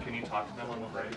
Can you talk to them on the bridge?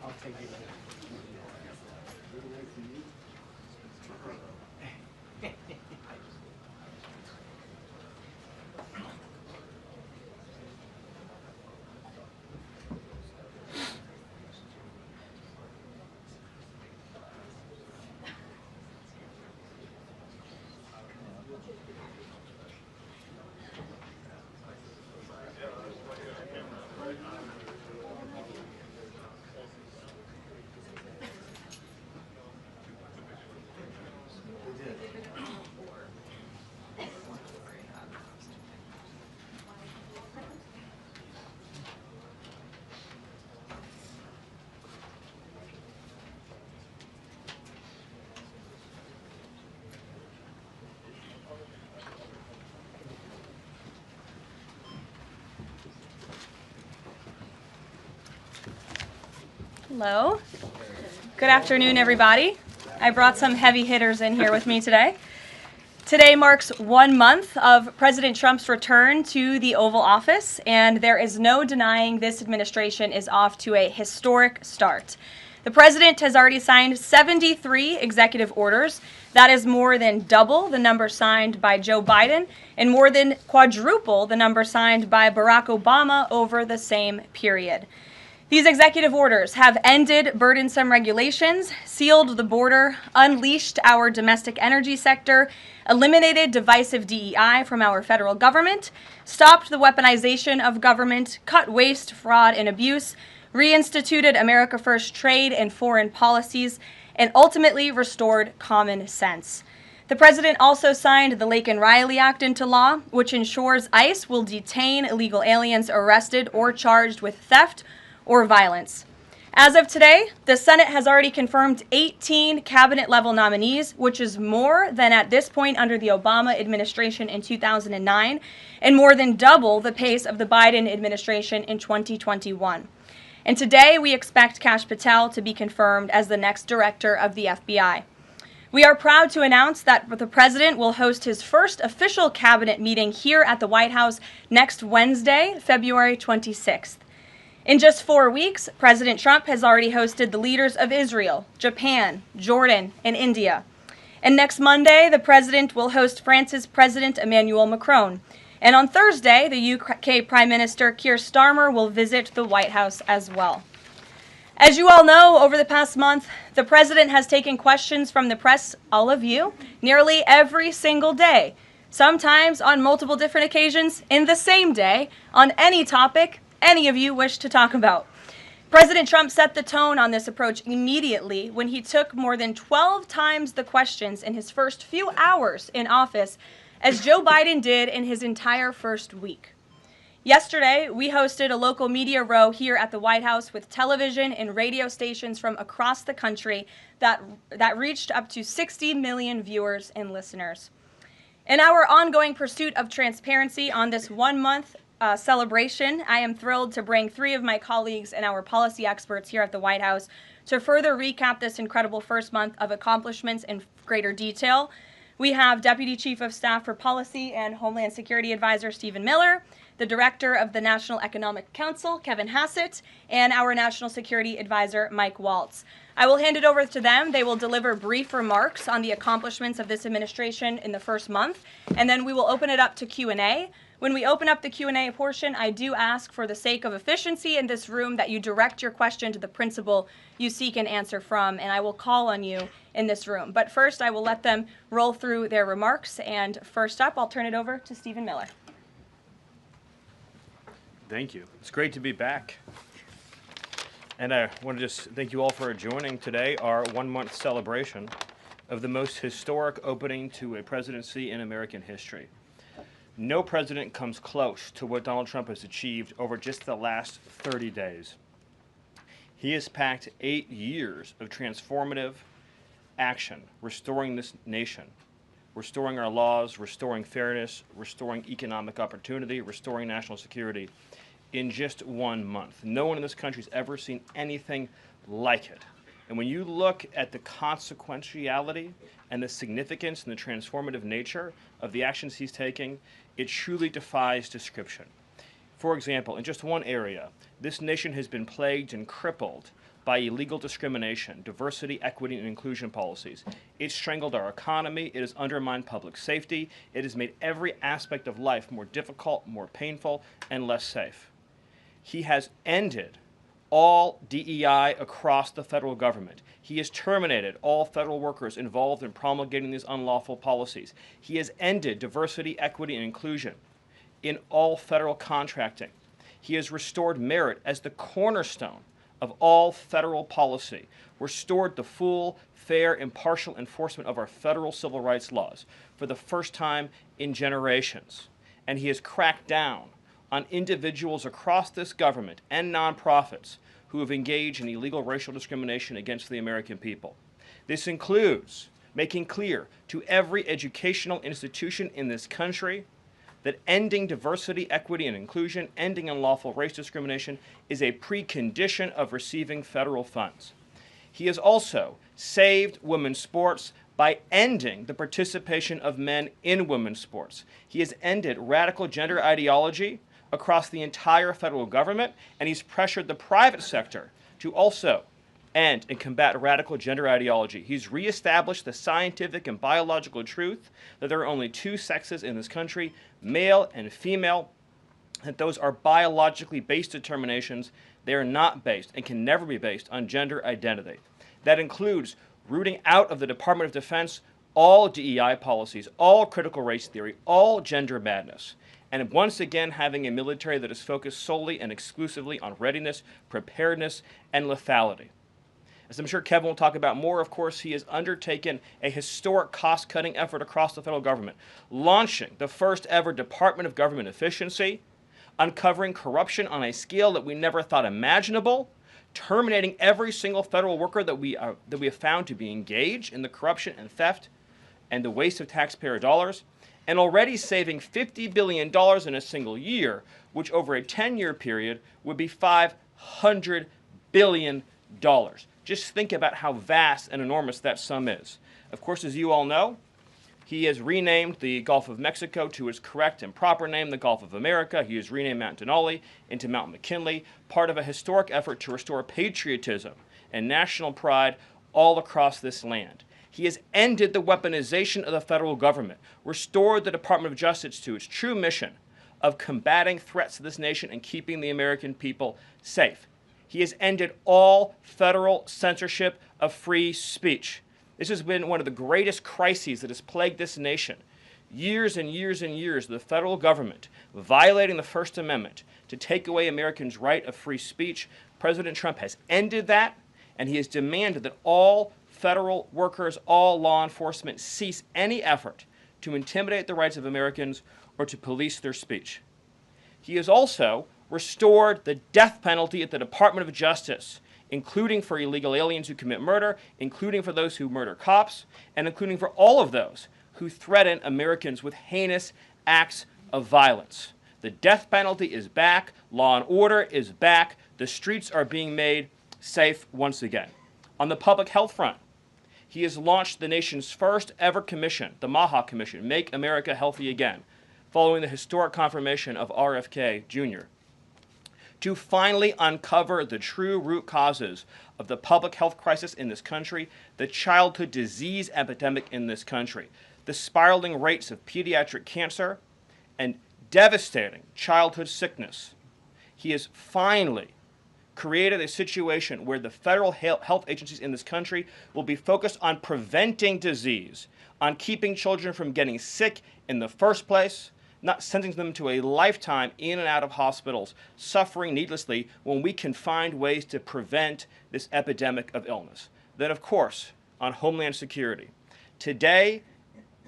I'll take it. Hello. Good afternoon, everybody. I brought some heavy hitters in here with me today. Today marks 1 month of President Trump's return to the Oval Office, and there is no denying this administration is off to a historic start. The president has already signed 73 executive orders. That is more than double the number signed by Joe Biden and more than quadruple the number signed by Barack Obama over the same period. These executive orders have ended burdensome regulations, sealed the border, unleashed our domestic energy sector, eliminated divisive DEI from our federal government, stopped the weaponization of government, cut waste, fraud, and abuse, reinstituted America First trade and foreign policies, and ultimately restored common sense. The president also signed the Laken Riley Act into law, which ensures ICE will detain illegal aliens arrested or charged with theft or violence. As of today, the Senate has already confirmed 18 cabinet-level nominees, which is more than at this point under the Obama administration in 2009, and more than double the pace of the Biden administration in 2021. And today, we expect Kash Patel to be confirmed as the next director of the FBI. We are proud to announce that the president will host his first official cabinet meeting here at the White House next Wednesday, February 26th. In just 4 weeks, President Trump has already hosted the leaders of Israel, Japan, Jordan, and India. And next Monday, the president will host France's President Emmanuel Macron. And on Thursday, the UK Prime Minister Keir Starmer will visit the White House as well. As you all know, over the past month, the president has taken questions from the press, all of you, nearly every single day, sometimes on multiple different occasions in the same day, on any topic any of you wish to talk about. President Trump set the tone on this approach immediately when he took more than 12 times the questions in his first few hours in office as Joe Biden did in his entire first week. Yesterday, we hosted a local media row here at the White House with television and radio stations from across the country that reached up to 60 million viewers and listeners. In our ongoing pursuit of transparency on this one-month celebration, I am thrilled to bring three of my colleagues and our policy experts here at the White House to further recap this incredible first month of accomplishments in greater detail. We have Deputy Chief of Staff for Policy and Homeland Security Advisor Stephen Miller, the Director of the National Economic Council, Kevin Hassett, and our National Security Advisor, Mike Waltz. I will hand it over to them. They will deliver brief remarks on the accomplishments of this administration in the first month, and then we will open it up to Q&A. When we open up the Q&A portion, I do ask, for the sake of efficiency in this room, that you direct your question to the principal you seek an answer from, and I will call on you in this room. But first, I will let them roll through their remarks, and first up, I'll turn it over to Stephen Miller. Thank you. It's great to be back. And I want to just thank you all for joining today, our one-month celebration of the most historic opening to a presidency in American history. No president comes close to what Donald Trump has achieved over just the last 30 days. He has packed 8 years of transformative action, restoring this nation, restoring our laws, restoring fairness, restoring economic opportunity, restoring national security in just 1 month. No one in this country has ever seen anything like it. And when you look at the consequentiality and the significance and the transformative nature of the actions he's taking, it truly defies description. For example, in just one area, this nation has been plagued and crippled by illegal discrimination, diversity, equity, and inclusion policies. It's strangled our economy, it has undermined public safety, it has made every aspect of life more difficult, more painful, and less safe. He has ended all DEI across the federal government. He has terminated all federal workers involved in promulgating these unlawful policies. He has ended diversity, equity, and inclusion in all federal contracting. He has restored merit as the cornerstone of all federal policy, restored the full, fair, impartial enforcement of our federal civil rights laws for the first time in generations. And he has cracked down on individuals across this government and nonprofits who have engaged in illegal racial discrimination against the American people. This includes making clear to every educational institution in this country that ending diversity, equity, and inclusion, ending unlawful race discrimination, is a precondition of receiving federal funds. He has also saved women's sports by ending the participation of men in women's sports. He has ended radical gender ideology across the entire federal government, and he's pressured the private sector to also end and combat radical gender ideology. He's reestablished the scientific and biological truth that there are only two sexes in this country, male and female, that those are biologically based determinations. They are not based and can never be based on gender identity. That includes rooting out of the Department of Defense all DEI policies, all critical race theory, all gender madness, and once again having a military that is focused solely and exclusively on readiness, preparedness, and lethality. As I'm sure Kevin will talk about more, of course, he has undertaken a historic cost-cutting effort across the federal government, launching the first ever Department of Government Efficiency, uncovering corruption on a scale that we never thought imaginable, terminating every single federal worker that we have found to be engaged in the corruption and theft and the waste of taxpayer dollars, and already saving $50 billion in a single year, which over a 10-year period would be $500 billion. Just think about how vast and enormous that sum is. Of course, as you all know, he has renamed the Gulf of Mexico to its correct and proper name, the Gulf of America. He has renamed Mount Denali into Mount McKinley, part of a historic effort to restore patriotism and national pride all across this land. He has ended the weaponization of the federal government, restored the Department of Justice to its true mission of combating threats to this nation and keeping the American people safe. He has ended all federal censorship of free speech. This has been one of the greatest crises that has plagued this nation. Years and years and years of the federal government violating the First Amendment to take away Americans' right of free speech. President Trump has ended that, and he has demanded that all federal workers, all law enforcement, cease any effort to intimidate the rights of Americans or to police their speech. He has also restored the death penalty at the Department of Justice, including for illegal aliens who commit murder, including for those who murder cops, and including for all of those who threaten Americans with heinous acts of violence. The death penalty is back. Law and order is back. The streets are being made safe once again. On the public health front, he has launched the nation's first ever commission, the MAHA Commission, Make America Healthy Again, following the historic confirmation of RFK Jr., to finally uncover the true root causes of the public health crisis in this country, the childhood disease epidemic in this country, the spiraling rates of pediatric cancer, and devastating childhood sickness. He has finally created a situation where the federal health agencies in this country will be focused on preventing disease, on keeping children from getting sick in the first place, not sending them to a lifetime in and out of hospitals, suffering needlessly, when we can find ways to prevent this epidemic of illness. Then, of course, on Homeland Security. Today,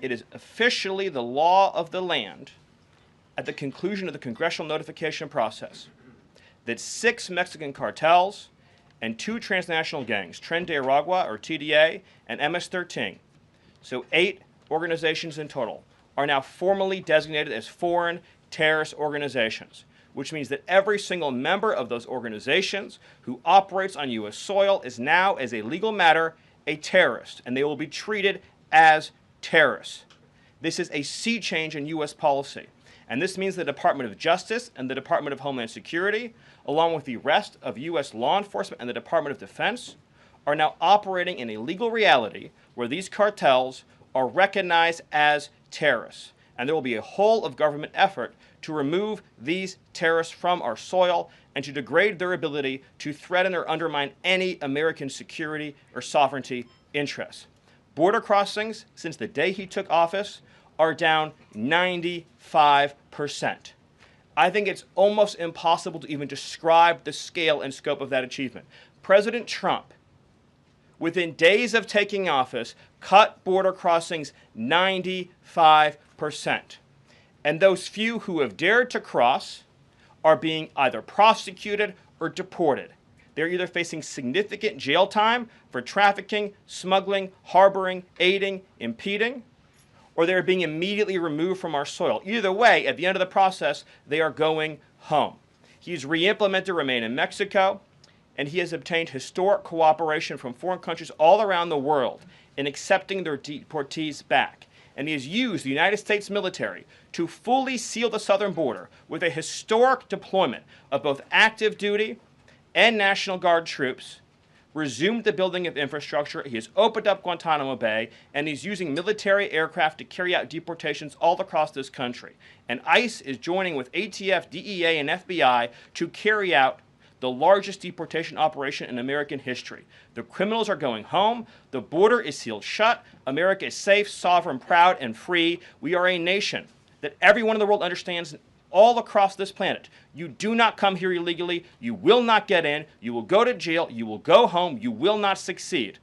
it is officially the law of the land, at the conclusion of the congressional notification process, that 6 Mexican cartels and 2 transnational gangs, Tren de Aragua, or TDA, and MS-13, so 8 organizations in total, are now formally designated as foreign terrorist organizations, which means that every single member of those organizations who operates on U.S. soil is now, as a legal matter, a terrorist, and they will be treated as terrorists. This is a sea change in U.S. policy, and this means the Department of Justice and the Department of Homeland Security, along with the rest of U.S. law enforcement and the Department of Defense, are now operating in a legal reality where these cartels are recognized as terrorists. And there will be a whole of government effort to remove these terrorists from our soil and to degrade their ability to threaten or undermine any American security or sovereignty interests. Border crossings, since the day he took office, are down 95%. I think it's almost impossible to even describe the scale and scope of that achievement. President Trump, within days of taking office, cut border crossings 95%. And those few who have dared to cross are being either prosecuted or deported. They're either facing significant jail time for trafficking, smuggling, harboring, aiding, impeding, or they're being immediately removed from our soil. Either way, at the end of the process, they are going home. He's re-implemented Remain in Mexico, and he has obtained historic cooperation from foreign countries all around the world in accepting their deportees back. And he has used the United States military to fully seal the southern border with a historic deployment of both active duty and National Guard troops, resumed the building of infrastructure, he has opened up Guantanamo Bay, and he's using military aircraft to carry out deportations all across this country. And ICE is joining with ATF, DEA, and FBI to carry out the largest deportation operation in American history. The criminals are going home. The border is sealed shut. America is safe, sovereign, proud, and free. We are a nation that everyone in the world understands all across this planet. You do not come here illegally. You will not get in. You will go to jail. You will go home. You will not succeed.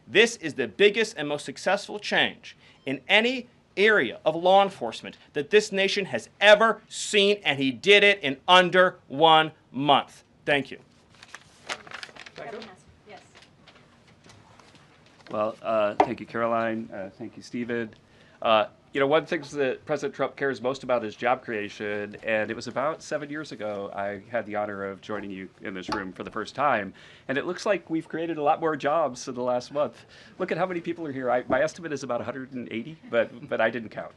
This is the biggest and most successful change in any area of law enforcement that this nation has ever seen, and he did it in under 1 month. Thank you. Yes. Well, thank you, Karoline. Thank you, Stephen. One of the things that President Trump cares most about is job creation, and it was about 7 years ago I had the honor of joining you in this room for the first time, and it looks like we've created a lot more jobs in the last month. Look at how many people are here. My estimate is about 180, but I didn't count.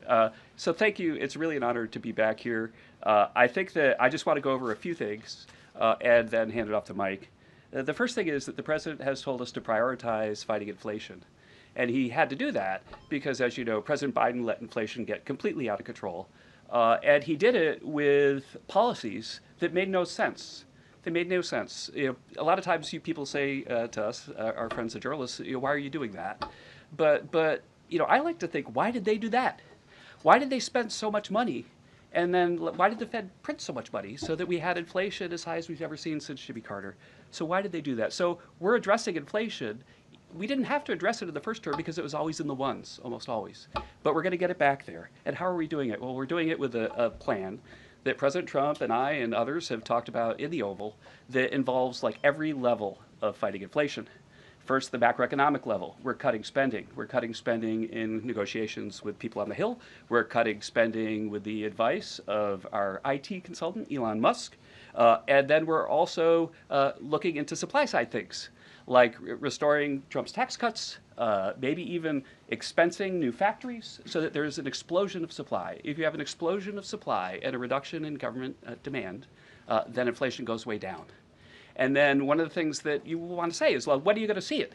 So thank you. It's really an honor to be back here. I think that I just want to go over a few things and then hand it off to Mike. The first thing is that the president has told us to prioritize fighting inflation. And he had to do that because, as you know, President Biden let inflation get completely out of control. And he did it with policies that made no sense. They made no sense. A lot of times people say to us, our friends the journalists, why are you doing that? But I like to think, why did they do that? Why did they spend so much money? And then why did the Fed print so much money so that we had inflation as high as we've ever seen since Jimmy Carter? So why did they do that? So we're addressing inflation. We didn't have to address it in the first term because it was always in the ones, almost always. But we're going to get it back there. And how are we doing it? Well, we're doing it with a plan that President Trump and I and others have talked about in the Oval that involves like every level of fighting inflation. First, the macroeconomic level. We're cutting spending. We're cutting spending in negotiations with people on the Hill. We're cutting spending with the advice of our IT consultant, Elon Musk. And then we're also looking into supply side things, like restoring Trump's tax cuts, maybe even expensing new factories so that there's an explosion of supply. If you have an explosion of supply and a reduction in government demand, then inflation goes way down. And then one of the things that you want to say is, well, when are you going to see it?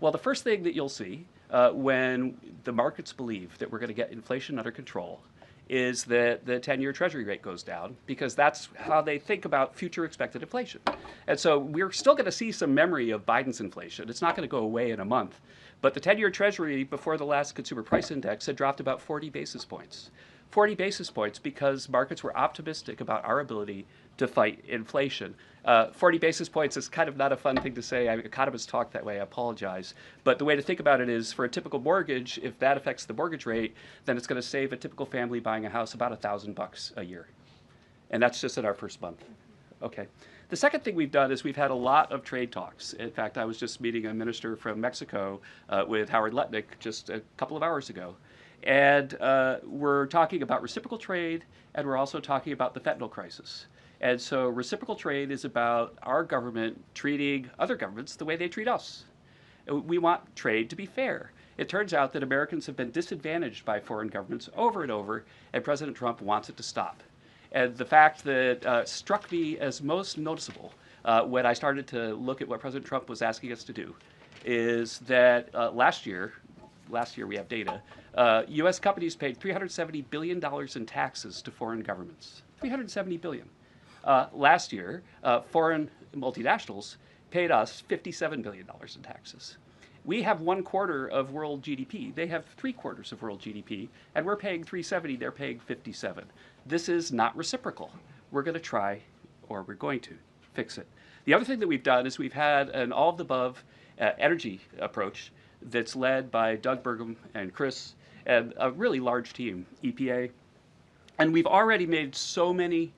Well, the first thing that you'll see when the markets believe that we're going to get inflation under control is that the 10-year Treasury rate goes down, because that's how they think about future expected inflation. And so we're still going to see some memory of Biden's inflation. It's not going to go away in a month. But the 10-year Treasury before the last consumer price index had dropped about 40 basis points. 40 basis points because markets were optimistic about our ability to fight inflation. 40 basis points is kind of not a fun thing to say. Economists talk that way, I apologize. But the way to think about it is, for a typical mortgage, if that affects the mortgage rate, then it's going to save a typical family buying a house about $1,000 a year. And that's just in our first month. Okay. The second thing we've done is we've had a lot of trade talks. In fact, I was just meeting a minister from Mexico with Howard Lutnick just a couple of hours ago. And we're talking about reciprocal trade, and we're also talking about the fentanyl crisis. And so reciprocal trade is about our government treating other governments the way they treat us. We want trade to be fair. It turns out that Americans have been disadvantaged by foreign governments over and over, and President Trump wants it to stop. And the fact that struck me as most noticeable when I started to look at what President Trump was asking us to do is that last year we have data, U.S. companies paid $370 billion in taxes to foreign governments. $370 billion. Last year, foreign multinationals paid us $57 billion in taxes. We have 1/4 of world GDP. They have 3/4 of world GDP, and we're paying 370, they're paying 57. This is not reciprocal. We're going to try, or we're going to, fix it. The other thing that we've done is we've had an all-of-the-above energy approach that's led by Doug Burgum and Chris and a really large team, EPA. And we've already made so many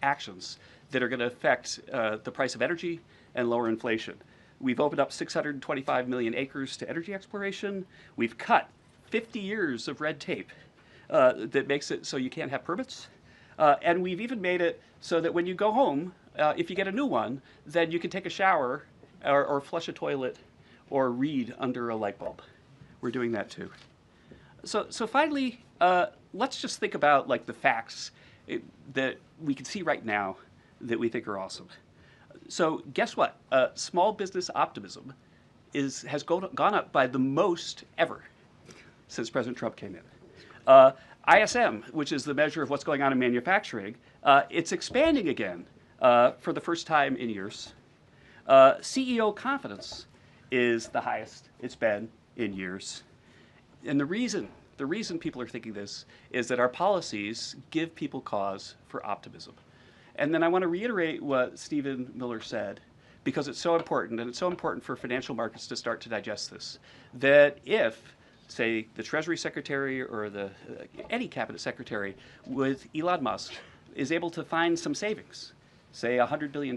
actions that are going to affect the price of energy and lower inflation. We've opened up 625 million acres to energy exploration. We've cut 50 years of red tape that makes it so you can't have permits. And we've even made it so that when you go home, if you get a new one, then you can take a shower or flush a toilet or read under a light bulb. We're doing that too. So finally, let's just think about like the facts that we can see right now that we think are awesome. So guess what? Small business optimism has gone up by the most ever since President Trump came in. ISM, which is the measure of what's going on in manufacturing, it's expanding again for the first time in years. CEO confidence is the highest it's been in years. And the reason people are thinking this is that our policies give people cause for optimism. And then I want to reiterate what Stephen Miller said, because it's so important, and it's so important for financial markets to start to digest this, that if, say, the Treasury Secretary or any cabinet secretary with Elon Musk is able to find some savings, say $100 billion,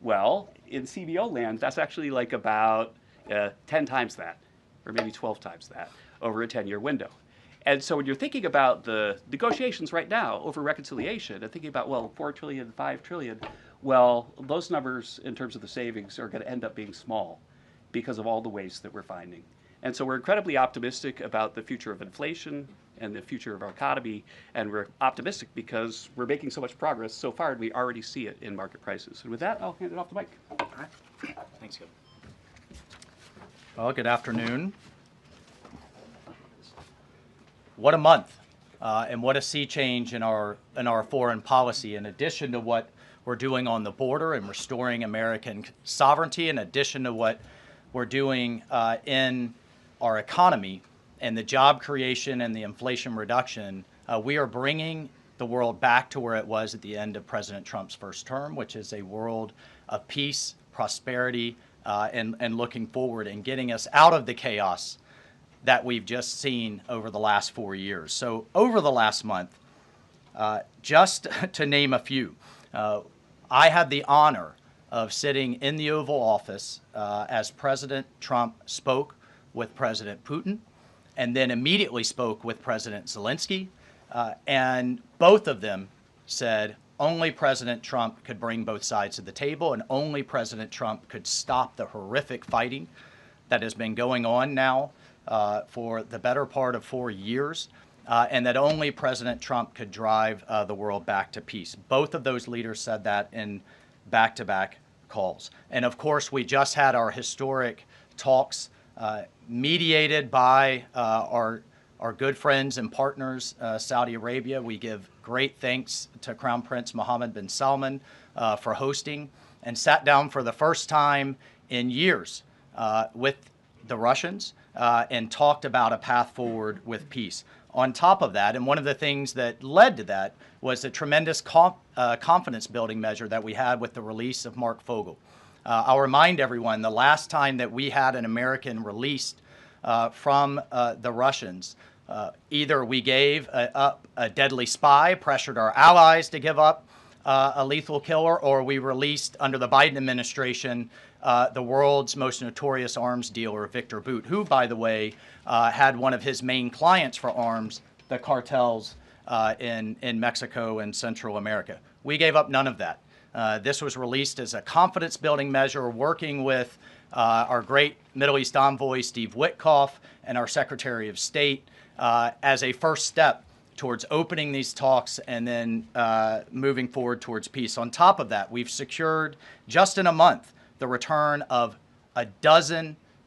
well, in CBO land, that's actually like about 10 times that, or maybe 12 times that, over a 10-year window. And so when you're thinking about the negotiations right now over reconciliation and thinking about, well, 4 trillion, 5 trillion, well, those numbers in terms of the savings are going to end up being small because of all the waste that we're finding. And so we're incredibly optimistic about the future of inflation and the future of our economy, and we're optimistic because we're making so much progress so far, and we already see it in market prices. And with that, I'll hand it off to Mike. All right. Thanks, Kevin. Well, good afternoon. What a month, and what a sea change in our foreign policy. In addition to what we're doing on the border and restoring American sovereignty, in addition to what we're doing in our economy and the job creation and the inflation reduction, we are bringing the world back to where it was at the end of President Trump's first term, which is a world of peace, prosperity, and looking forward and getting us out of the chaos that we've just seen over the last 4 years. So over the last month, Just to name a few, I had the honor of sitting in the Oval Office as President Trump spoke with President Putin, and then immediately spoke with President Zelensky, and both of them said only President Trump could bring both sides to the table, and only President Trump could stop the horrific fighting that has been going on now for the better part of 4 years, and that only President Trump could drive the world back to peace. Both of those leaders said that in back-to-back calls. And of course, we just had our historic talks mediated by our good friends and partners, Saudi Arabia. We give great thanks to Crown Prince Mohammed bin Salman for hosting, and sat down for the first time in years with the Russians and talked about a path forward with peace. On top of that, and one of the things that led to that, was the tremendous confidence building measure that we had with the release of Mark Fogel. I'll remind everyone, the last time that we had an American released from the Russians, either we gave up a deadly spy, pressured our allies to give up a lethal killer, or we released, under the Biden administration, the world's most notorious arms dealer, Victor Bout, who, by the way, had one of his main clients for arms, the cartels in Mexico and Central America. We gave up none of that. This was released as a confidence-building measure, working with our great Middle East envoy, Steve Witkoff, and our Secretary of State as a first step towards opening these talks and then moving forward towards peace. On top of that, we've secured, just in a month, the return of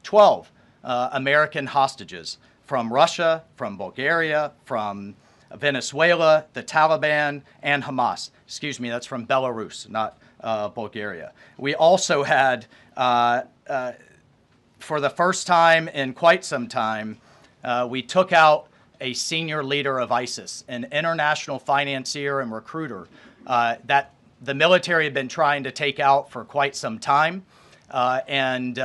12 American hostages from Russia, from Bulgaria, from Venezuela, the Taliban, and Hamas. Excuse me, that's from Belarus, not Bulgaria. We also had, for the first time in quite some time, we took out a senior leader of ISIS, an international financier and recruiter that the military had been trying to take out for quite some time, and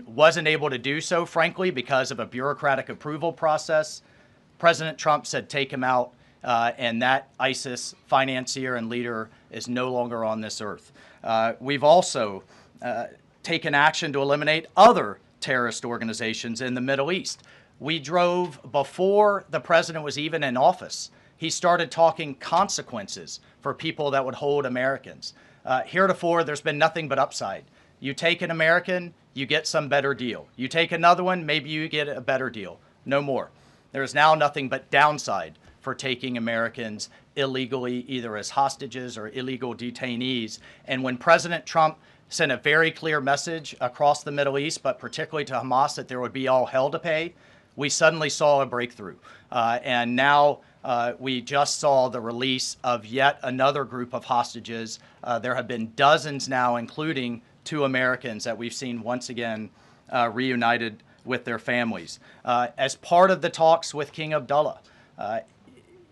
wasn't able to do so, frankly, because of a bureaucratic approval process. President Trump said, take him out, and that ISIS financier and leader is no longer on this earth. We've also taken action to eliminate other terrorist organizations in the Middle East. We drove, before the president was even in office, he started talking consequences for people that would hold Americans. Heretofore, there's been nothing but upside. You take an American, you get some better deal. You take another one, maybe you get a better deal. No more. There is now nothing but downside for taking Americans illegally, either as hostages or illegal detainees. And when President Trump sent a very clear message across the Middle East, but particularly to Hamas, that there would be all hell to pay, we suddenly saw a breakthrough. And now we just saw the release of yet another group of hostages. There have been dozens now, including 2 Americans that we've seen once again reunited with their families. As part of the talks with King Abdullah,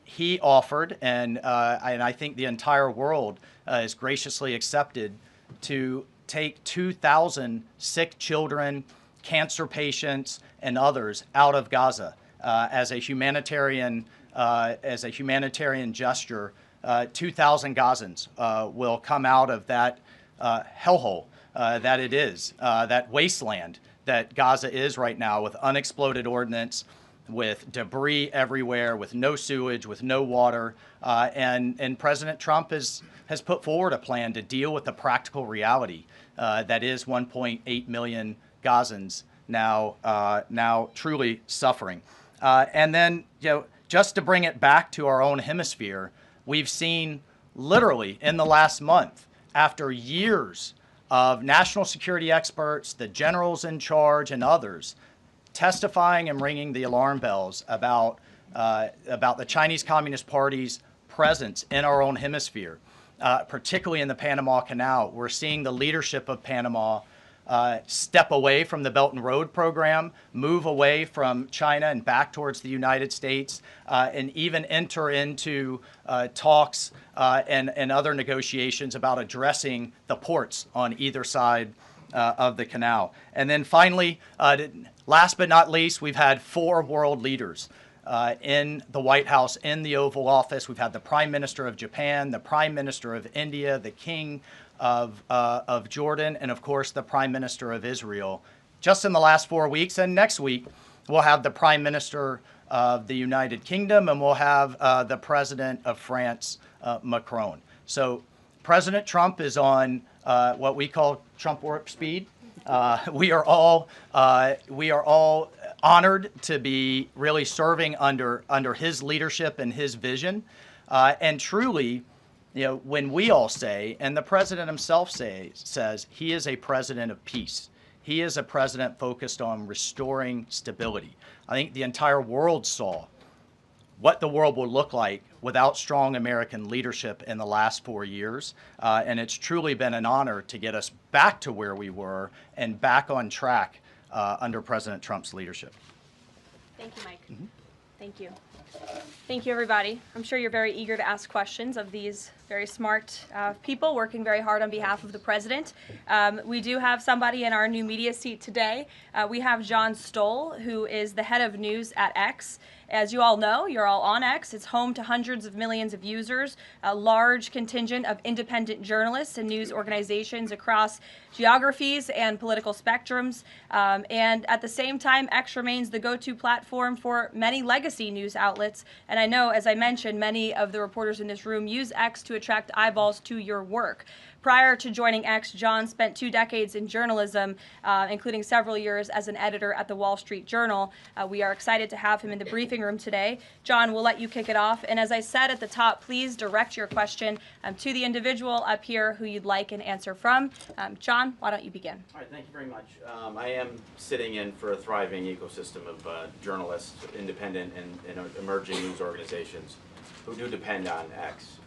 he offered, and I think the entire world is graciously accepted, to take 2,000 sick children, cancer patients, and others out of Gaza as a humanitarian gesture. 2,000 Gazans will come out of that hellhole that it is, that wasteland that Gaza is right now, with unexploded ordnance, with debris everywhere, with no sewage, with no water. And President Trump has put forward a plan to deal with the practical reality that is 1.8 million Gazans now truly suffering. And then, just to bring it back to our own hemisphere, we've seen literally in the last month, after years of national security experts, the generals in charge, and others testifying and ringing the alarm bells about the Chinese Communist Party's presence in our own hemisphere, particularly in the Panama Canal. We're seeing the leadership of Panama step away from the Belt and Road program, move away from China and back towards the United States, and even enter into talks and other negotiations about addressing the ports on either side of the canal. And then finally, last but not least, we've had 4 world leaders in the White House, in the Oval Office. We've had the Prime Minister of Japan, the Prime Minister of India, the King of Jordan, and of course the Prime Minister of Israel just in the last 4 weeks. And next week we'll have the Prime Minister of the United Kingdom, and we'll have the President of France, Macron. So President Trump is on what we call Trump warp speed. We are all honored to be really serving under his leadership and his vision. And truly, when we all say, and the president himself says, he is a president of peace. He is a president focused on restoring stability. I think the entire world saw what the world will look like without strong American leadership in the last 4 years. And it's truly been an honor to get us back to where we were and back on track under President Trump's leadership. Thank you, Mike. Thank you. Thank you, everybody. I'm sure you're very eager to ask questions of these very smart people working very hard on behalf of the president. We do have somebody in our new media seat today. We have John Stoll, who is the head of news at X. As you all know, you're all on X. It's home to hundreds of millions of users, a large contingent of independent journalists and news organizations across geographies and political spectrums. And at the same time, X remains the go-to platform for many legacy news outlets. And I know, as I mentioned, many of the reporters in this room use X to attract eyeballs to your work. Prior to joining X, John spent 2 decades in journalism, including several years as an editor at the Wall Street Journal. We are excited to have him in the briefing room today. John, we'll let you kick it off. And as I said at the top, please direct your question to the individual up here who you'd like an answer from. John, why don't you begin? All right, thank you very much. I am sitting in for a thriving ecosystem of journalists, independent and emerging news organizations who do depend on X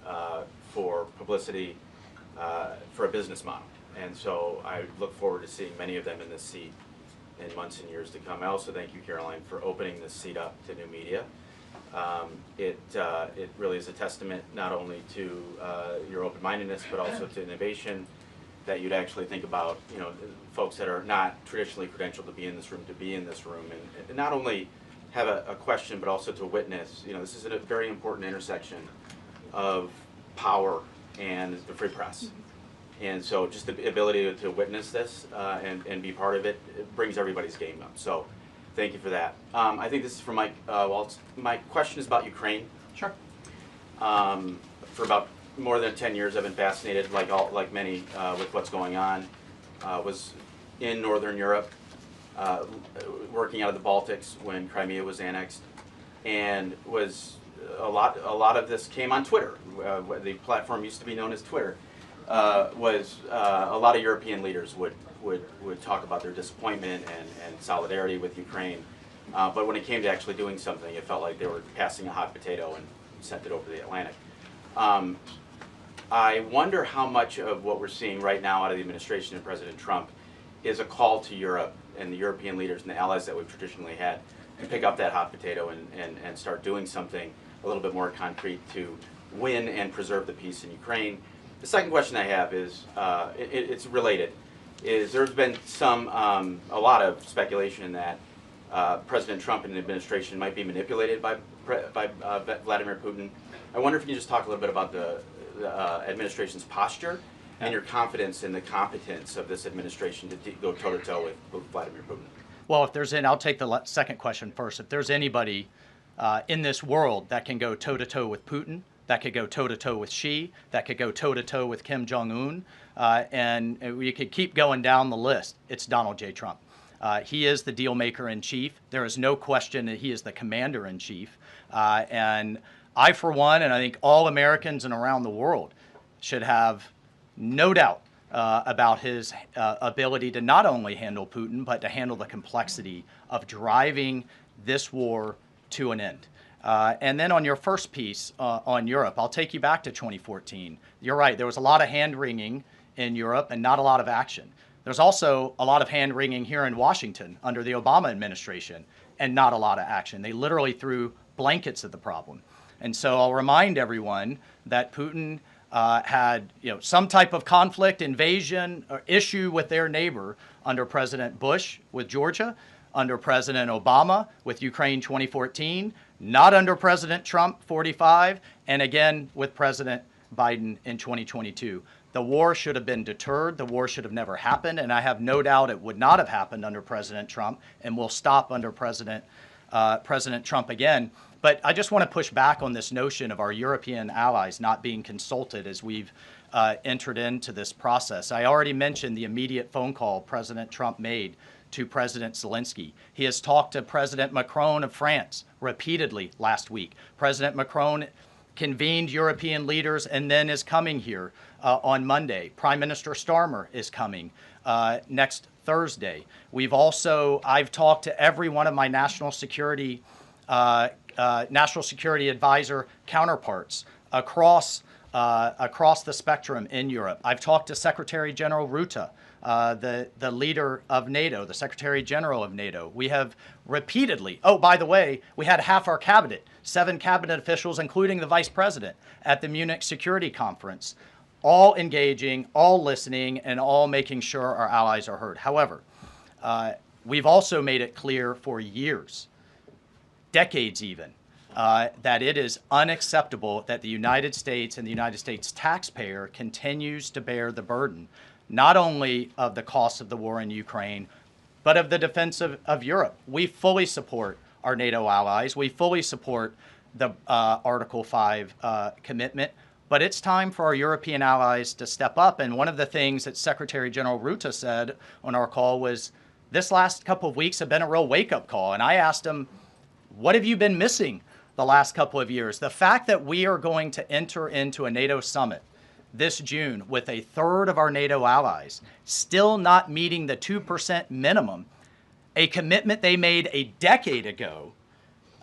for publicity, for a business model. And so I look forward to seeing many of them in this seat in months and years to come. I also thank you, Karoline, for opening this seat up to new media. It really is a testament not only to your open-mindedness, but also to innovation, that you'd actually think about, folks that are not traditionally credentialed to be in this room, and not only have a question, but also to witness. This is a very important intersection of power and the free press. And so just the ability to witness this and be part of it, it brings everybody's game up. So thank you for that. I think this is for Mike Waltz. My question is about Ukraine. Sure. For about more than 10 years, I've been fascinated, like many, with what's going on. Was in Northern Europe, working out of the Baltics when Crimea was annexed, and was a lot of this came on Twitter. The platform used to be known as Twitter. Was a lot of European leaders would talk about their disappointment and solidarity with Ukraine, but when it came to actually doing something, it felt like they were passing a hot potato and sent it over the Atlantic. I wonder how much of what we're seeing right now out of the administration of President Trump is a call to Europe and the European leaders and the allies that we've traditionally had to pick up that hot potato and start doing something a little bit more concrete to win and preserve the peace in Ukraine. The second question I have is, it's related, is there's been a lot of speculation that President Trump and the administration might be manipulated by Vladimir Putin. I wonder if you can just talk a little bit about the administration's posture and your confidence in the competence of this administration to go toe-to-toe with Vladimir Putin. Well, if there's I'll take the second question first. If there's anybody in this world that can go toe-to-toe with Putin, that could go toe-to-toe with Xi, that could go toe-to-toe with Kim Jong-un, and we could keep going down the list, it's Donald J. Trump. He is the deal maker in chief. There is no question that he is the commander in chief. And I, for one, and I think all Americans and around the world should have no doubt about his ability to not only handle Putin, but to handle the complexity of driving this war to an end. And then on your first piece on Europe, I'll take you back to 2014. You're right, there was a lot of hand-wringing in Europe and not a lot of action. There's also a lot of hand-wringing here in Washington under the Obama administration and not a lot of action. They literally threw blankets at the problem. And so I'll remind everyone that Putin had some type of conflict, invasion, or issue with their neighbor under President Bush with Georgia. under President Obama with Ukraine 2014, not under President Trump 45, and again with President Biden in 2022. The war should have been deterred. The war should have never happened, and I have no doubt it would not have happened under President Trump and will stop under President Trump again. But I just want to push back on this notion of our European allies not being consulted as we've entered into this process. I already mentioned the immediate phone call President Trump made to President Zelensky. He has talked to President Macron of France repeatedly last week. President Macron convened European leaders and then is coming here on Monday. Prime Minister Starmer is coming next Thursday. I've talked to every one of my national security advisor counterparts across the spectrum in Europe. I've talked to Secretary General Rutte, the leader of NATO, the Secretary General of NATO. We have repeatedly, oh, by the way, we had half our cabinet, 7 cabinet officials, including the vice president, at the Munich Security Conference, all engaging, all listening, and all making sure our allies are heard. However, we've also made it clear for years, decades even, that it is unacceptable that the United States and the United States taxpayer continues to bear the burden, not only of the cost of the war in Ukraine, but of the defense of Europe. We fully support our NATO allies. We fully support the Article 5 commitment, but it's time for our European allies to step up. And one of the things that Secretary General Rutte said on our call was, this last couple of weeks have been a real wake-up call. And I asked him, what have you been missing the last couple of years? The fact that we are going to enter into a NATO summit this June with a third of our NATO allies still not meeting the 2% minimum, a commitment they made a decade ago,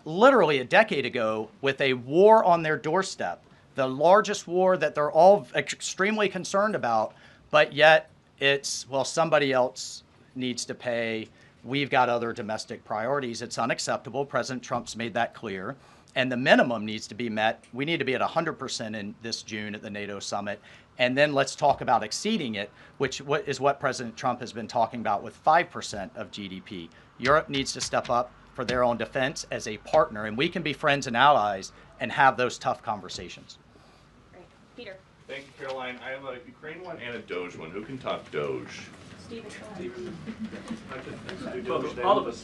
literally a decade ago, with a war on their doorstep, the largest war that they're all extremely concerned about, but yet it's, well, somebody else needs to pay. We've got other domestic priorities. It's unacceptable. President Trump's made that clear. And the minimum needs to be met. We need to be at 100% in this June at the NATO summit. And then let's talk about exceeding it, which is what President Trump has been talking about with 5% of GDP. Europe needs to step up for their own defense as a partner, and we can be friends and allies and have those tough conversations. Great. Peter. Thank you, Caroline. I have a Ukraine one and a Doge one. Who can talk Doge? Stephen. All of us.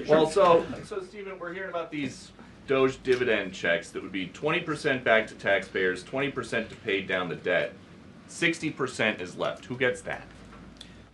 Well, so Stephen, we're hearing about these Doge dividend checks that would be 20% back to taxpayers, 20% to pay down the debt. 60% is left. Who gets that?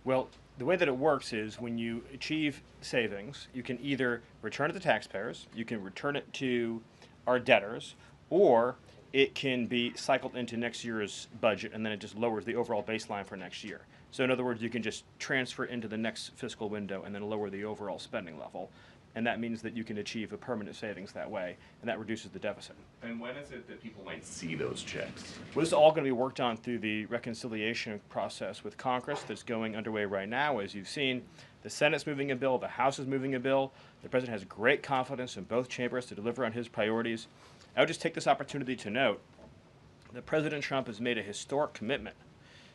Well, the way that it works is when you achieve savings, you can either return it to taxpayers, you can return it to our debtors, or it can be cycled into next year's budget, and then it just lowers the overall baseline for next year. So in other words, you can just transfer into the next fiscal window and then lower the overall spending level. And that means that you can achieve a permanent savings that way, and that reduces the deficit. And when is it that people might see those checks? Well, this is all going to be worked on through the reconciliation process with Congress that's going underway right now. As you've seen, the Senate's moving a bill, the House is moving a bill. The President has great confidence in both chambers to deliver on his priorities. I would just take this opportunity to note that President Trump has made a historic commitment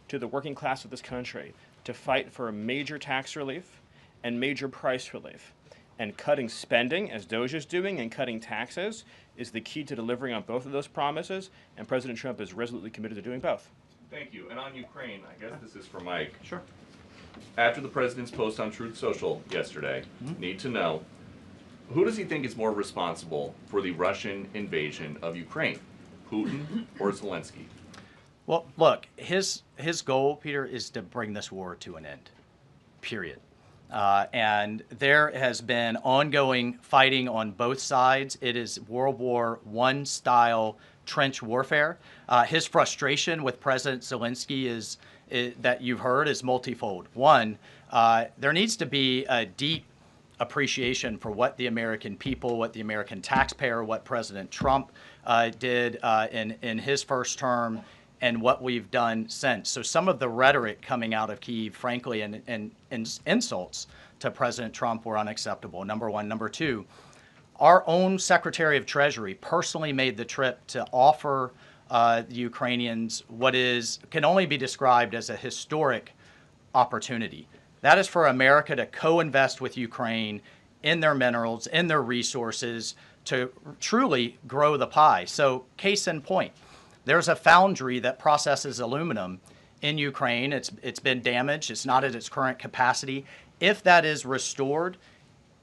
to the working class of this country to fight for major tax relief and major price relief. And cutting spending, as Doge is doing, and cutting taxes is the key to delivering on both of those promises, and President Trump is resolutely committed to doing both. Thank you. And on Ukraine, I guess this is for Mike. Sure. After the president's post on Truth Social yesterday, need to know, who does he think is more responsible for the Russian invasion of Ukraine, Putin or Zelensky? Well, look, his goal, Peter, is to bring this war to an end, period. And there has been ongoing fighting on both sides. It is World War I style trench warfare. His frustration with President Zelensky that you've heard is multifold. One, there needs to be a deep appreciation for what the American people, what the American taxpayer, what President Trump did in his first term, and what we've done since. So some of the rhetoric coming out of Kyiv, frankly, and insults to President Trump were unacceptable, number one. Number two, our own Secretary of Treasury personally made the trip to offer the Ukrainians what can only be described as a historic opportunity. That is for America to co-invest with Ukraine in their minerals, in their resources, to truly grow the pie. So case in point, there's a foundry that processes aluminum in Ukraine. It's been damaged. It's not at its current capacity. If that is restored,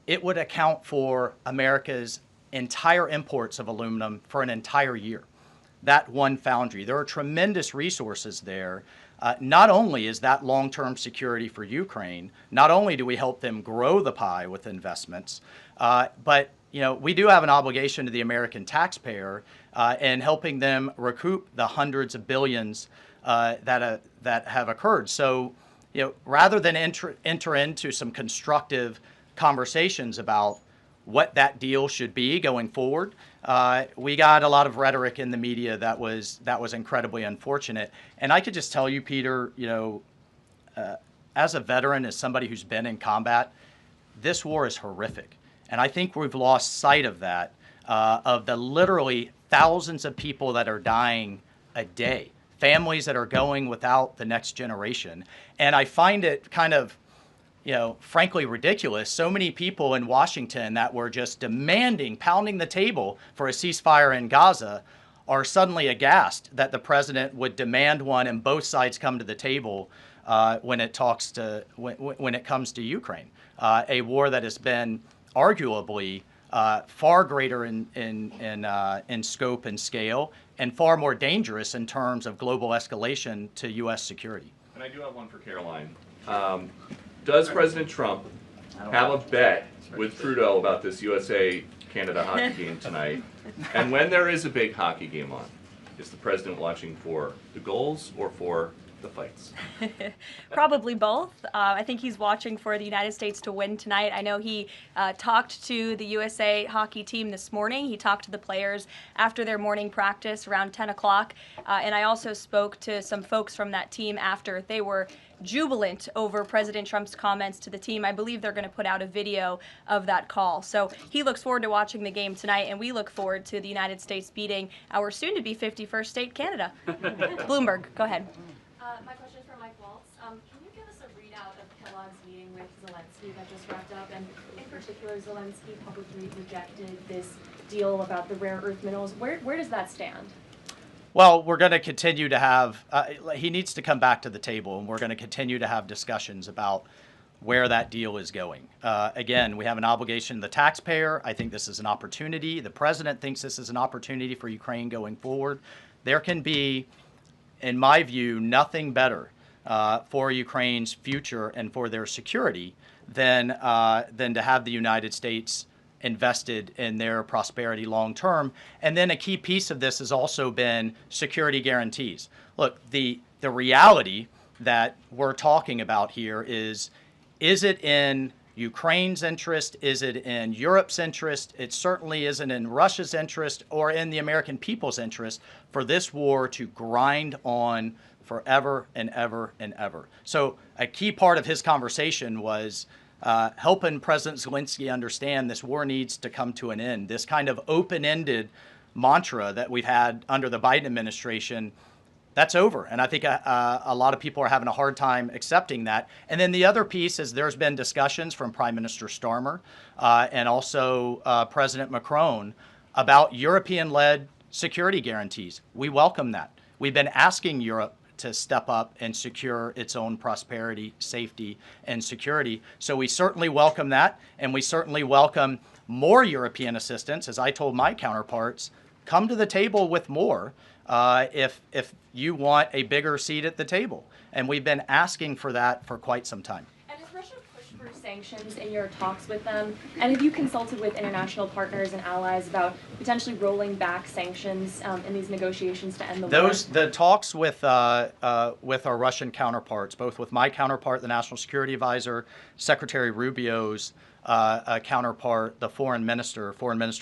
it would account for America's entire imports of aluminum for an entire year. That one foundry. There are tremendous resources there. Not only is that long-term security for Ukraine, not only do we help them grow the pie with investments, but we do have an obligation to the American taxpayer in helping them recoup the hundreds of billions that have occurred. So, rather than enter into some constructive conversations about what that deal should be going forward, we got a lot of rhetoric in the media that was incredibly unfortunate. And I could just tell you, Peter, as a veteran, as somebody who's been in combat, this war is horrific. And I think we've lost sight of that, of the literally thousands of people that are dying a day, families that are going without the next generation. And I find it kind of, frankly ridiculous. So many people in Washington that were just demanding, pounding the table for a ceasefire in Gaza are suddenly aghast that the president would demand one and both sides come to the table when it comes to Ukraine, a war that has been arguably far greater in scope and scale and far more dangerous in terms of global escalation to U.S. security. And I do have one for Karoline. Does President Trump have a bet with Trudeau about this USA-Canada hockey game tonight? And when there is a big hockey game on, is the president watching for the goals or for the fights? Probably both. I think he's watching for the United States to win tonight. I know he talked to the USA hockey team this morning. He talked to the players after their morning practice around 10 o'clock. And I also spoke to some folks from that team after. They were jubilant over President Trump's comments to the team. I believe they're going to put out a video of that call. So he looks forward to watching the game tonight, and we look forward to the United States beating our soon-to-be 51st state, Canada. Bloomberg, go ahead. My question is for Mike Waltz. Can you give us a readout of Kellogg's meeting with Zelensky that just wrapped up? And in particular, Zelensky publicly rejected this deal about the rare earth minerals. Where does that stand? Well, we're going to continue to have, he needs to come back to the table, and we're going to continue to have discussions about where that deal is going. Again, we have an obligation to the taxpayer. I think this is an opportunity. The president thinks this is an opportunity for Ukraine going forward. There can be, in my view, nothing better for Ukraine's future and for their security than to have the United States invested in their prosperity long term. And then a key piece of this has also been security guarantees. Look, the reality that we're talking about here is it in Ukraine's interest? Is it in Europe's interest? It certainly isn't in Russia's interest or in the American people's interest for this war to grind on forever and ever and ever. So a key part of his conversation was helping President Zelensky understand this war needs to come to an end. This kind of open-ended mantra that we've had under the Biden administration, that's over. And I think a lot of people are having a hard time accepting that. And then the other piece is there's been discussions from Prime Minister Starmer and also President Macron about European-led security guarantees. We welcome that. We've been asking Europe to step up and secure its own prosperity, safety, and security. So we certainly welcome that, and we certainly welcome more European assistance. As I told my counterparts, come to the table with more if you want a bigger seat at the table. And we've been asking for that for quite some time. And has Russia pushed for sanctions in your talks with them? And have you consulted with international partners and allies about potentially rolling back sanctions in these negotiations to end the war? The talks with our Russian counterparts, both with my counterpart, the National Security Advisor, Secretary Rubio's counterpart, the Foreign Minister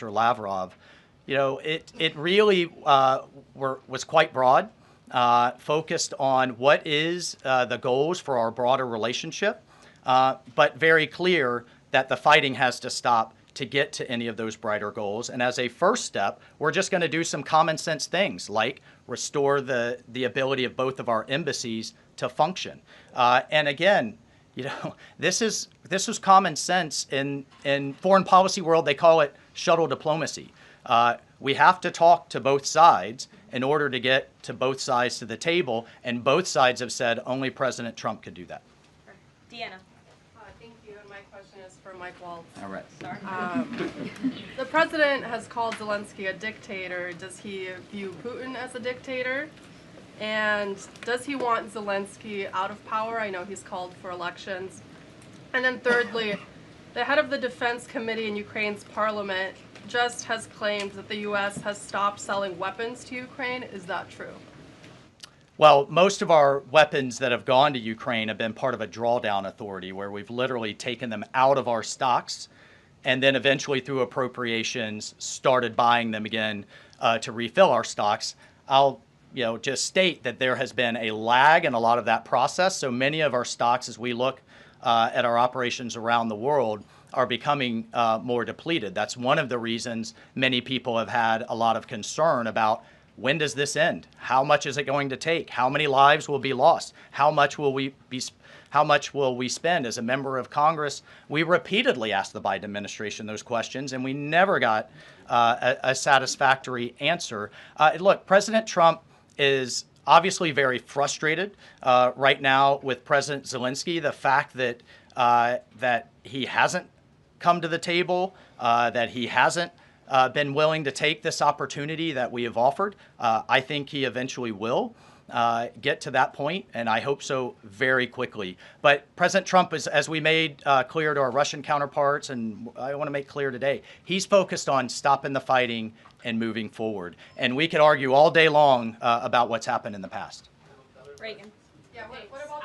Lavrov, it really was quite broad, focused on what is the goals for our broader relationship, but very clear that the fighting has to stop to get to any of those brighter goals. And as a first step, we're just going to do some common sense things like restore the ability of both of our embassies to function. And again, You know, this is common sense. In foreign policy world, they call it shuttle diplomacy. We have to talk to both sides in order to get to both sides to the table, and both sides have said only President Trump could do that. Deanna. Thank you, and my question is for Mike Waltz. All right. The president has called Zelensky a dictator. Does he view Putin as a dictator? And does he want Zelensky out of power? I know he's called for elections. And then thirdly, the head of the Defense Committee in Ukraine's parliament just has claimed that the U.S. has stopped selling weapons to Ukraine. Is that true? Well, most of our weapons that have gone to Ukraine have been part of a drawdown authority where we've literally taken them out of our stocks and then eventually through appropriations started buying them again to refill our stocks. I'll just state that there has been a lag in a lot of that process. So many of our stocks, as we look at our operations around the world, are becoming more depleted. That's one of the reasons many people have had a lot of concern about when does this end? How much is it going to take? How many lives will be lost? How much will we spend? As a member of Congress, we repeatedly asked the Biden administration those questions, and we never got a satisfactory answer. Look, President Trump is obviously very frustrated right now with President Zelensky. The fact that that he hasn't come to the table, that he hasn't been willing to take this opportunity that we have offered. I think he eventually will get to that point, and I hope so very quickly. But President Trump, is, as we made clear to our Russian counterparts, and I want to make clear today, he's focused on stopping the fighting and moving forward. And we could argue all day long about what's happened in the past. Reagan. Yeah, what about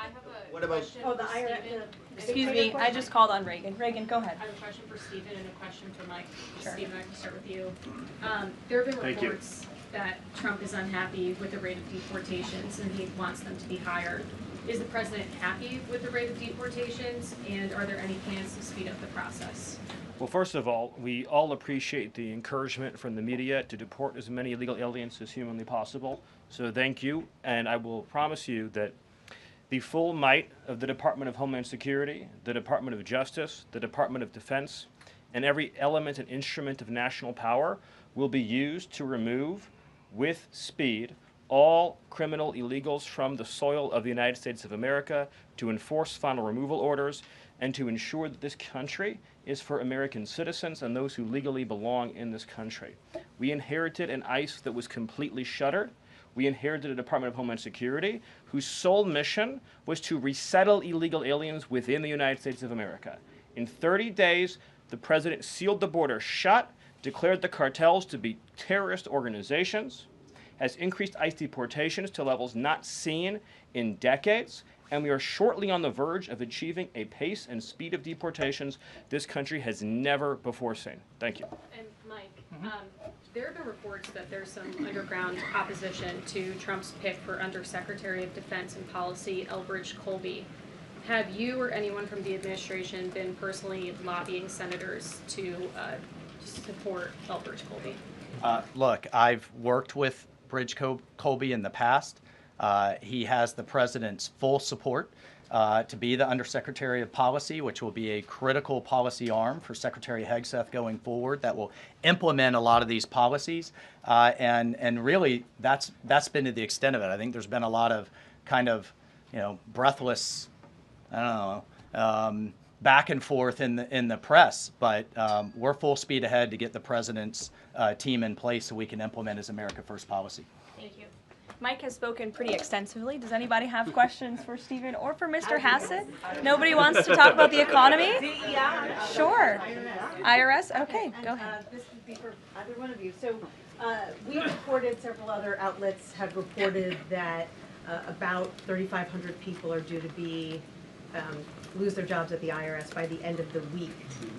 What about the IRS? Excuse me, I just called on Reagan. Reagan, go ahead. I have a question for Stephen and a question for Mike. Sure. Stephen, I can start with you. There have been Thank you. reports that Trump is unhappy with the rate of deportations and he wants them to be higher. Is the president happy with the rate of deportations, and are there any plans to speed up the process? Well, first of all, we all appreciate the encouragement from the media to deport as many illegal aliens as humanly possible. So thank you, and I will promise you that the full might of the Department of Homeland Security, the Department of Justice, the Department of Defense, and every element and instrument of national power will be used to remove, with speed, all criminal illegals from the soil of the United States of America, to enforce final removal orders, and to ensure that this country is for American citizens and those who legally belong in this country. We inherited an ICE that was completely shuttered. We inherited a Department of Homeland Security whose sole mission was to resettle illegal aliens within the United States of America. In 30 days, the president sealed the border shut, declared the cartels to be terrorist organizations, has increased ICE deportations to levels not seen in decades, and we are shortly on the verge of achieving a pace and speed of deportations this country has never before seen. Thank you. And Mike, there have been reports that there's some underground opposition to Trump's pick for Undersecretary of Defense and Policy, Elbridge Colby. Have you or anyone from the administration been personally lobbying senators to support Elbridge Colby? Look, I've worked with Bridge Colby in the past. He has the president's full support to be the Undersecretary of Policy, which will be a critical policy arm for Secretary Hegseth going forward that will implement a lot of these policies. And really, that's been to the extent of it. I think there's been a lot of kind of, breathless, I don't know, back and forth in the press, but we're full speed ahead to get the president's team in place so we can implement his America First policy. Thank you. Mike has spoken pretty extensively. Does anybody have questions for Stephen or for Mr. Hassett? Nobody wants to talk about the economy? Sure. IRS? Okay, go ahead. This would be for either one of you. So we reported, several other outlets have reported that about 3,500 people are due to be lose their jobs at the IRS by the end of the week.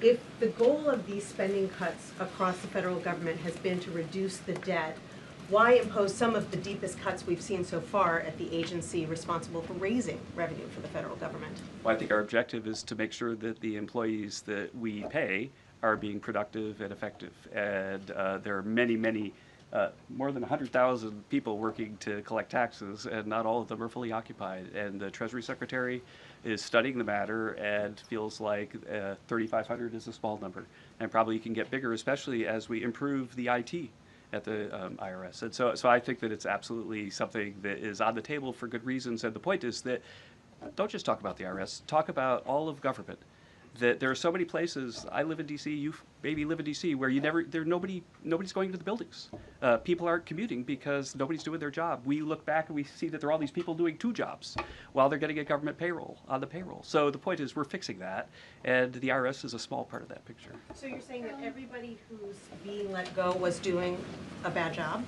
If the goal of these spending cuts across the federal government has been to reduce the debt, why impose some of the deepest cuts we've seen so far at the agency responsible for raising revenue for the federal government? Well, I think our objective is to make sure that the employees that we pay are being productive and effective. And there are many, many more than 100,000 people working to collect taxes, and not all of them are fully occupied. And the Treasury Secretary is studying the matter and feels like 3,500 is a small number, and probably can get bigger, especially as we improve the IT at the IRS. And so I think that it's absolutely something that is on the table for good reasons. And the point is that don't just talk about the IRS, talk about all of government. That there are so many places. I live in D.C. You maybe live in D.C. where nobody's going to the buildings. People aren't commuting because nobody's doing their job. We look back and we see that there are all these people doing 2 jobs while they're getting a government payroll on the payroll. So the point is we're fixing that, and the IRS is a small part of that picture. So you're saying that everybody who's being let go was doing a bad job?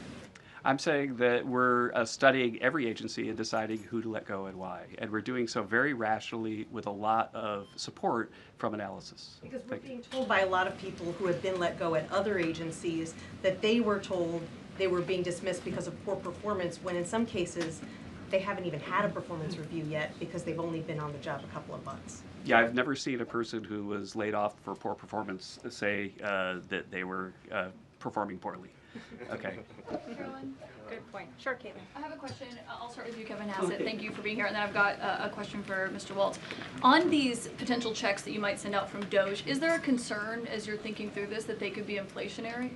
I'm saying that we're studying every agency and deciding who to let go and why. And we're doing so very rationally with a lot of support from analysis. Because we're being told by a lot of people who have been let go at other agencies that they were told they were being dismissed because of poor performance, when in some cases they haven't even had a performance review yet because they've only been on the job a couple of months. Yeah, I've never seen a person who was laid off for poor performance say that they were performing poorly. Okay. Caroline? Good point. Sure, Caitlin. I have a question. I'll start with you, Kevin Hassett. Thank you for being here. And then I've got a question for Mr. Waltz. On these potential checks that you might send out from Doge, is there a concern as you're thinking through this that they could be inflationary?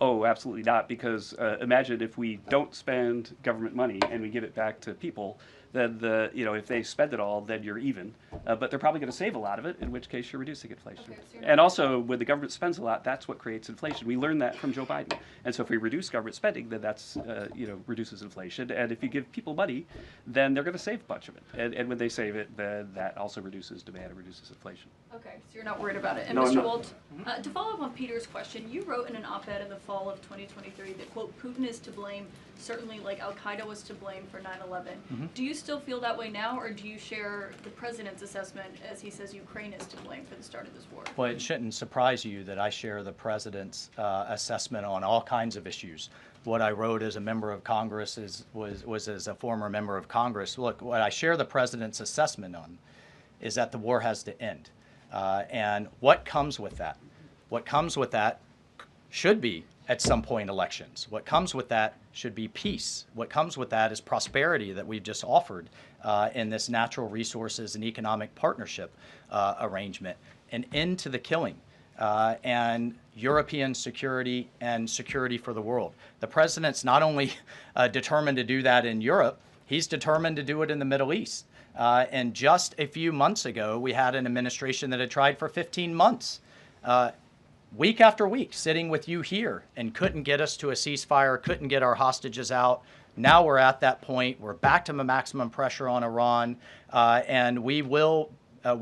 Oh, absolutely not, because imagine if we don't spend government money and we give it back to people, then if they spend it all, then you're even. But they're probably going to save a lot of it, in which case you're reducing inflation. Okay, so and also, when the government spends a lot, that's what creates inflation. We learned that from Joe Biden. And so if we reduce government spending, then that's reduces inflation. And if you give people money, then they're going to save a bunch of it. And when they save it, then that also reduces demand and reduces inflation. Okay, so you're not worried about it. And No, Mr. Waltz, to follow up on Peter's question, you wrote in an op-ed in the fall of 2023 that, quote, Putin is to blame, certainly like Al-Qaeda was to blame for 9/11. Do you still feel that way now, or do you share the president's assessment as he says Ukraine is to blame for the start of this war? Well, it shouldn't surprise you that I share the president's assessment on all kinds of issues. What I wrote as a member of Congress was as a former member of Congress. Look, what I share the president's assessment on is that the war has to end. And what comes with that? What comes with that should be, at some point, elections. What comes with that should be peace. What comes with that is prosperity that we've just offered in this natural resources and economic partnership arrangement, an end to the killing, and European security and security for the world. The president's not only determined to do that in Europe, he's determined to do it in the Middle East. And just a few months ago, we had an administration that had tried for 15 months, week after week, sitting with you here and couldn't get us to a ceasefire, couldn't get our hostages out. Now we're at that point. We're back to maximum pressure on Iran, and we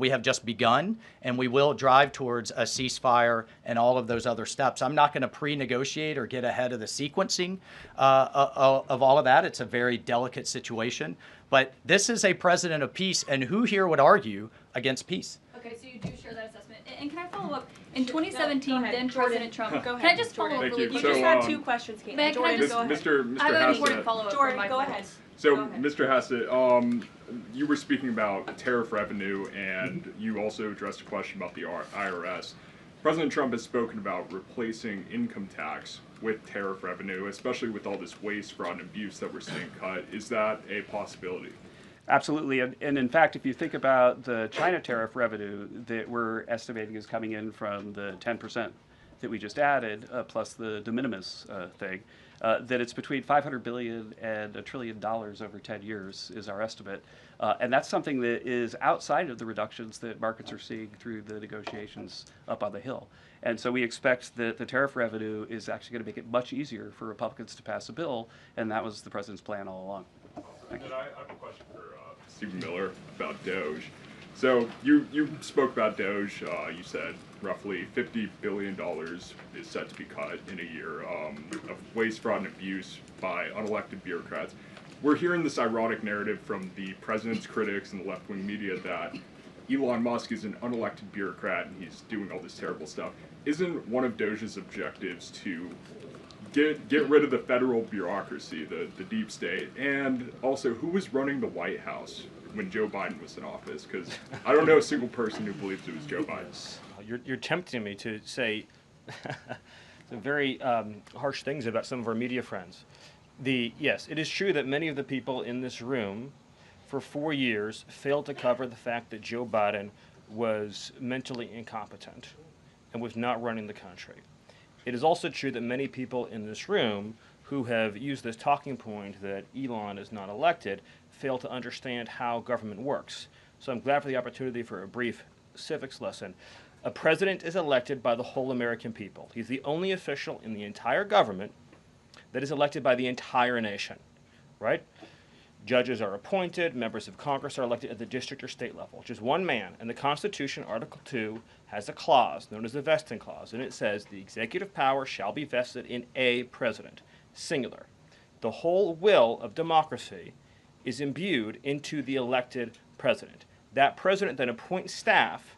have just begun, and we will drive towards a ceasefire and all of those other steps. I'm not going to pre-negotiate or get ahead of the sequencing of all of that. It's a very delicate situation. But this is a president of peace, and who here would argue against peace? Okay, so you do share that assessment. And can I follow up? In 2017, Go ahead, then President Trump. Go ahead, Can I just follow Jordan. up really Thank you. You quickly? just had 2 questions, Caitlin. Can I Jordan, just- go ahead. Mr. I have an important Hassett. follow-up from Jordan, Mike go Waltz. ahead. So, Go ahead. Mr. Hassett, you were speaking about tariff revenue, and you also addressed a question about the IRS. President Trump has spoken about replacing income tax with tariff revenue, especially with all this waste, fraud, and abuse that we're seeing cut. Is that a possibility? Absolutely, and in fact, if you think about the China tariff revenue that we're estimating is coming in from the 10% that we just added, plus the de minimis thing, that it's between $500 billion and $1 trillion over 10 years is our estimate. And that's something that is outside of the reductions that markets are seeing through the negotiations up on the Hill. And so we expect that the tariff revenue is actually going to make it much easier for Republicans to pass a bill, and that was the president's plan all along. And then I have a question for Stephen Miller about Doge. So you spoke about Doge. You said roughly $50 billion is set to be cut in a year of waste, fraud, and abuse by unelected bureaucrats. We're hearing this ironic narrative from the president's critics and the left-wing media that Elon Musk is an unelected bureaucrat and he's doing all this terrible stuff. Isn't one of Doge's objectives to get rid of the federal bureaucracy, the deep state, and also who was running the White House when Joe Biden was in office? Because I don't know a single person who believes it was Joe Biden. You're tempting me to say some very harsh things about some of our media friends. Yes, it is true that many of the people in this room for 4 years failed to cover the fact that Joe Biden was mentally incompetent and was not running the country. It is also true that many people in this room who have used this talking point that Elon is not elected fail to understand how government works. So I'm glad for the opportunity for a brief civics lesson. A president is elected by the whole American people. He's the only official in the entire government that is elected by the entire nation, right? Judges are appointed, members of Congress are elected at the district or state level, just one man. And the Constitution, Article 2, has a clause known as the vesting clause, and it says the executive power shall be vested in a president, singular. The whole will of democracy is imbued into the elected president. That president then appoints staff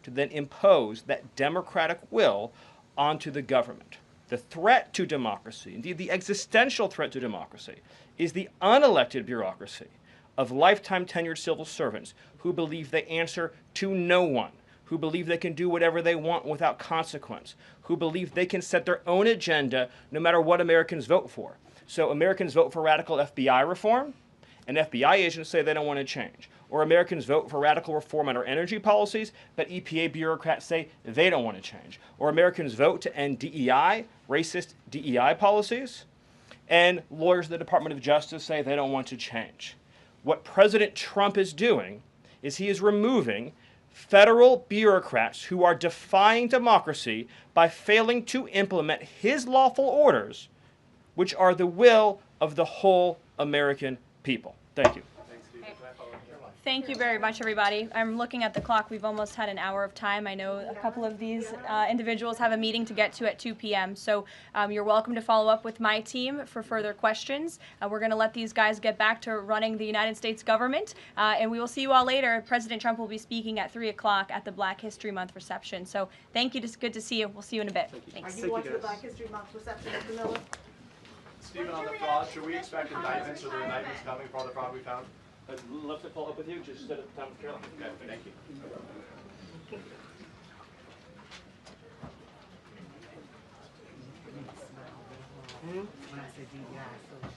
to then impose that democratic will onto the government. The threat to democracy, indeed the existential threat to democracy, is the unelected bureaucracy of lifetime tenured civil servants who believe they answer to no one, who believe they can do whatever they want without consequence, who believe they can set their own agenda no matter what Americans vote for. So Americans vote for radical FBI reform, and FBI agents say they don't want to change. Or Americans vote for radical reform on our energy policies, but EPA bureaucrats say they don't want to change. Or Americans vote to end DEI, racist DEI policies, and lawyers of the Department of Justice say they don't want to change. What President Trump is doing is he is removing federal bureaucrats who are defying democracy by failing to implement his lawful orders, which are the will of the whole American people. Thank you. Thank you very much, everybody. I'm looking at the clock. We've almost had an hour of time. I know a couple of these individuals have a meeting to get to at 2 p.m. So you're welcome to follow up with my team for further questions. We're going to let these guys get back to running the United States government. And we will see you all later. President Trump will be speaking at 3 o'clock at the Black History Month reception. So thank you. It's good to see you. We'll see you in a bit. Thanks. Are you going to the Black History Month reception, Mr. Miller? Stephen, on the fraud, should we expect indictments? Are there indictments coming for all the fraud we found? I'd love to follow up with you, just at the time of Karoline. Okay, thank you. When I said DEI, so